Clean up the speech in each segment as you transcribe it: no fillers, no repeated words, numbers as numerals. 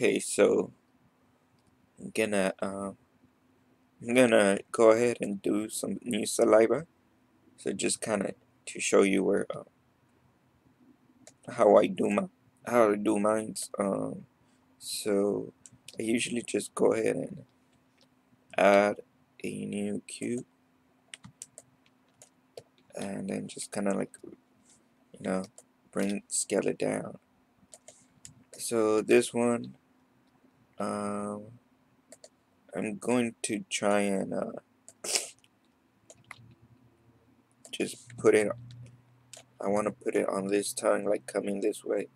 Okay, so I'm gonna go ahead and do some new saliva. So just kind of to show you where how I do mines. So I usually just go ahead and add a new cube, and then just kind of like scale it down. So this one, um, I'm going to try and just put it. I want to put it on this tongue, like coming this way,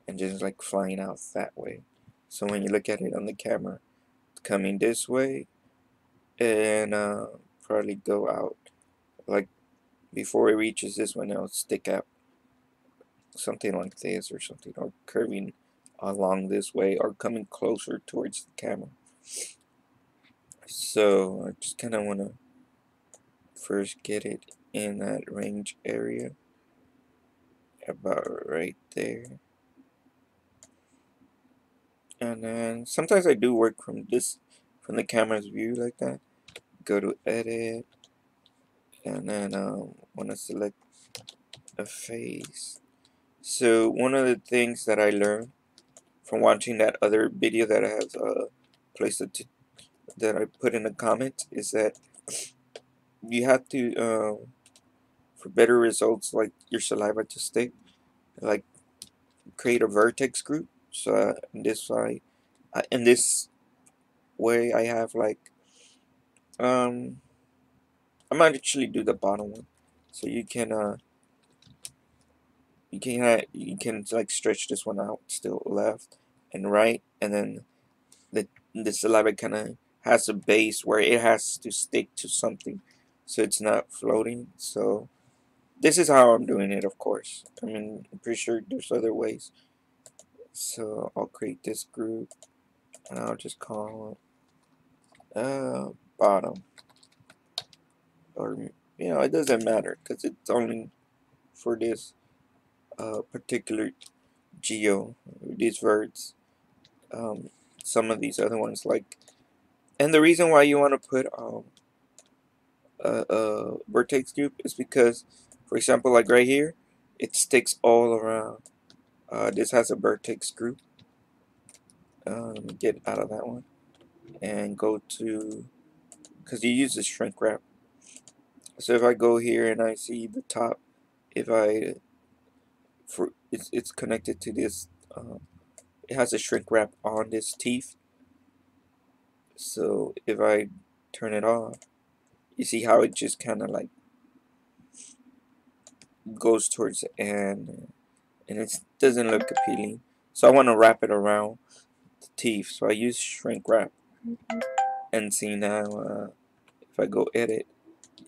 and just like flying out that way. So when you look at it on the camera, it's coming this way, and probably go out like before it reaches this one, it'll stick out something like this or something, or curving along this way, or coming closer towards the camera. So I just kind of want to first get it in that range area, about right there. And then sometimes I do work from the camera's view like that. Go to edit, and then want to select a face. So one of the things that I learned from watching that other video that has placed that I put in the comments is that you have to for better results, like your saliva to stick, like create a vertex group. So in this way I have like um I might actually do the bottom one, so you can like stretch this one out still left and right, and then the saliva kind of has a base where it has to stick to something, so it's not floating. So this is how I'm doing it, of course. I mean, I'm pretty sure there's other ways. So I'll create this group, and I'll just call it bottom, or it doesn't matter because it's only for this particular geo, these verts. Um, some of these other ones, like, and the reason why you want to put a vertex group is because, for example, like right here, it sticks all around. This has a vertex group. Let me get out of that one and go to, because you use the shrink wrap. So if I go here and I see the top, if I it's connected to this. It has a shrink wrap on this teeth. So if I turn it off, you see how it just kind of like goes towards the end, and it doesn't look appealing. So I want to wrap it around the teeth. So I use shrink wrap, and see now if I go edit,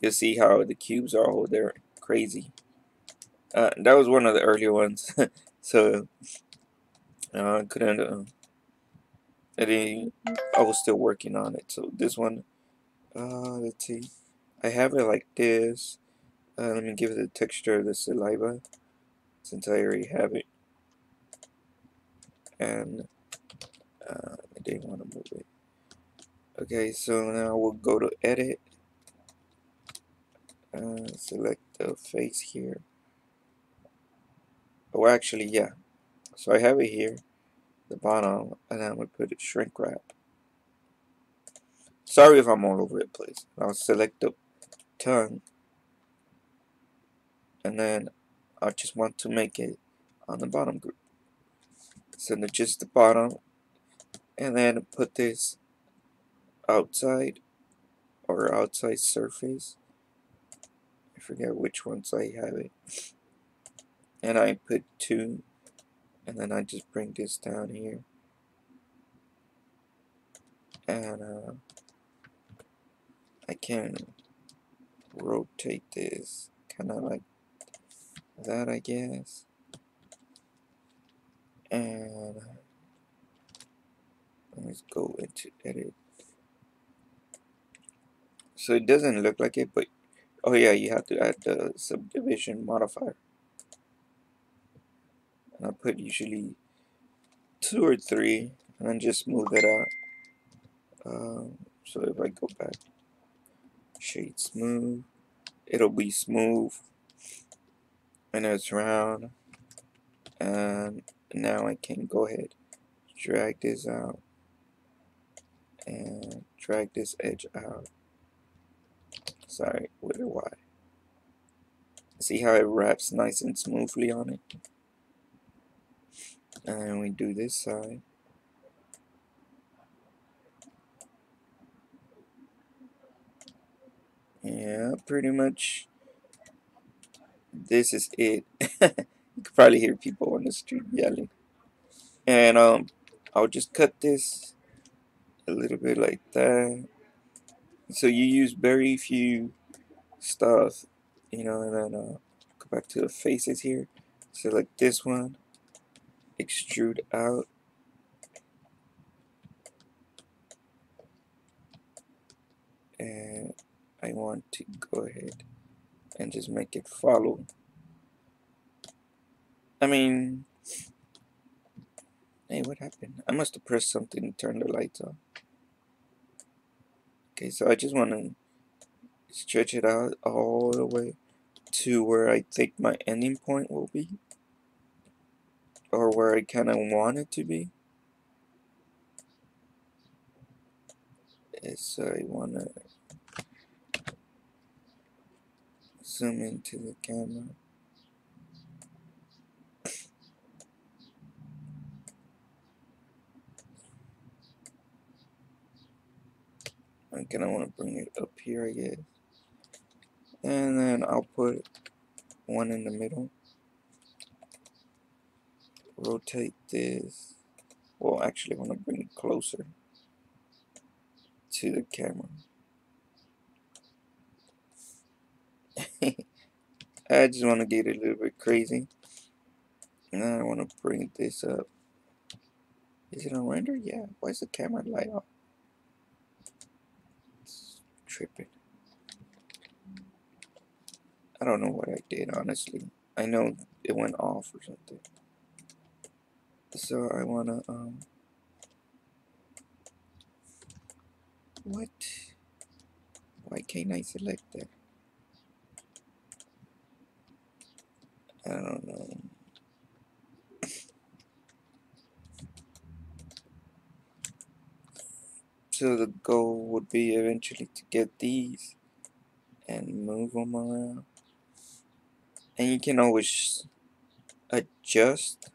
you'll see how the cubes are all there crazy. That was one of the earlier ones, so I couldn't. I was still working on it. So this one, let's see. I have it like this. Let me give it the texture of the saliva, since I already have it. And I didn't want to move it. Okay, so now we'll go to edit. Select the face here. Oh, actually, yeah. So I have it here, the bottom, and I'm going to put it shrink wrap. Sorry if I'm all over the place. I'll select the tongue, and then I just want to make it on the bottom group. So just the bottom, and then put this outside or outside surface. I forget which ones I have it. And I put 2, and then I just bring this down here. And I can rotate this kind of like that, I guess. And let's go into edit. So it doesn't look like it, but oh yeah, you have to add the subdivision modifier. And I put usually 2 or 3. and then just smooth it out. So if I go back, shade smooth, it'll be smooth, and it's round. And now I can go ahead, drag this out, and drag this edge out. Sorry, with a Y. See how it wraps nice and smoothly on it? And then we do this side. Yeah, pretty much this is it. You could probably hear people on the street yelling. And I'll just cut this a little bit like that. So you use very few stuff, and then go back to the faces here. Select this one, extrude out, and I want to go ahead and just make it follow. I mean, hey, what happened? I must have pressed something to turn the lights off. Okay, so I just want to stretch it out all the way to where I think my ending point will be, or where I kind of want it to be. So I want to zoom into the camera. I kind of want to bring it up here, I guess. And then I'll put one in the middle. Rotate this. Well, actually, I want to bring it closer to the camera. I just want to get it a little bit crazy. Now I want to bring this up. Is it on render? Yeah. Why is the camera light off? It's tripping. I don't know what I did, honestly. I know it went off or something. So I want to, what? Why can't I select that? I don't know. So the goal would be eventually to get these and move them around. And you can always adjust.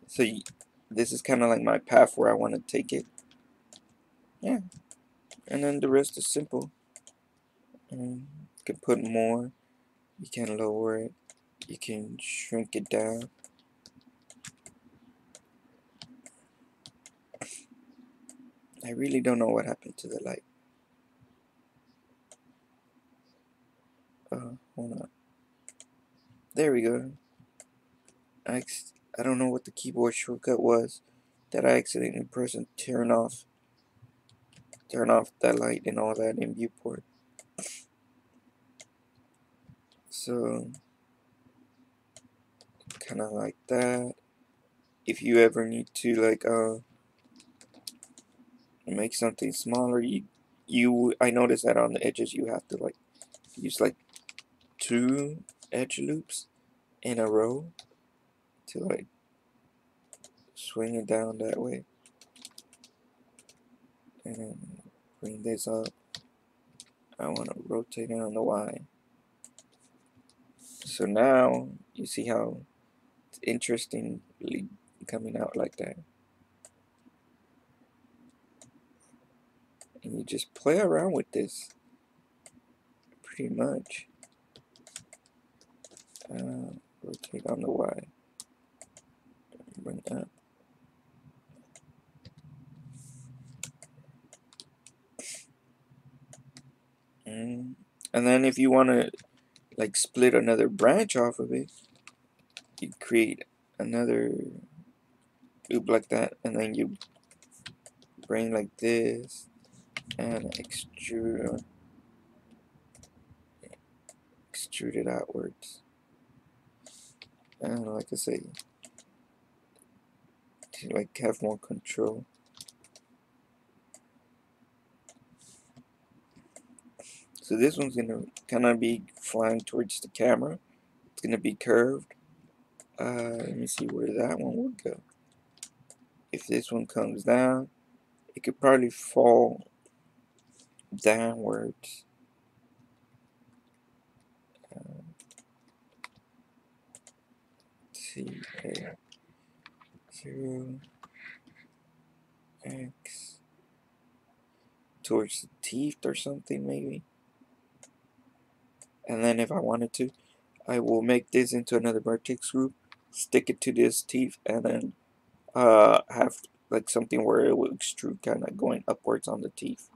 So this is kind of like my path where I want to take it. Yeah. And then the rest is simple. You can put more. You can lower it. You can shrink it down. I really don't know what happened to the light. Hold on. There we go. I don't know what the keyboard shortcut was that I accidentally pressed and turn off that light and all that in viewport. So kind of like that. If you ever need to like make something smaller, I noticed that on the edges you have to like use like 2 edge loops in a row to like swing it down that way, and then bring this up. I want to rotate it on the Y. So now you see how it's interestingly coming out like that, and you just play around with this pretty much. Rotate on the Y, bring up. And then if you want to like split another branch off of it, you create another loop like that, and then you bring like this and extrude it outwards. And like I say, to like have more control. So this one's gonna kind of be flying towards the camera. It's gonna be curved. Let me see where that one would go. If this one comes down, it could probably fall downwards. Let's see, 0 x towards the teeth or something maybe. And then if I wanted to, I will make this into another vertex group, stick it to this teeth, and then have like something where it will extrude kind of going upwards on the teeth.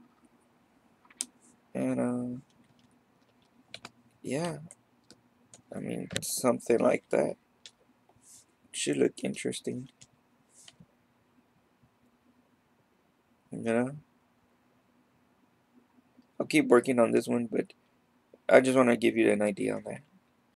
And yeah, I mean something like that should look interesting, you know. I'll keep working on this one, but I just want to give you an idea on that.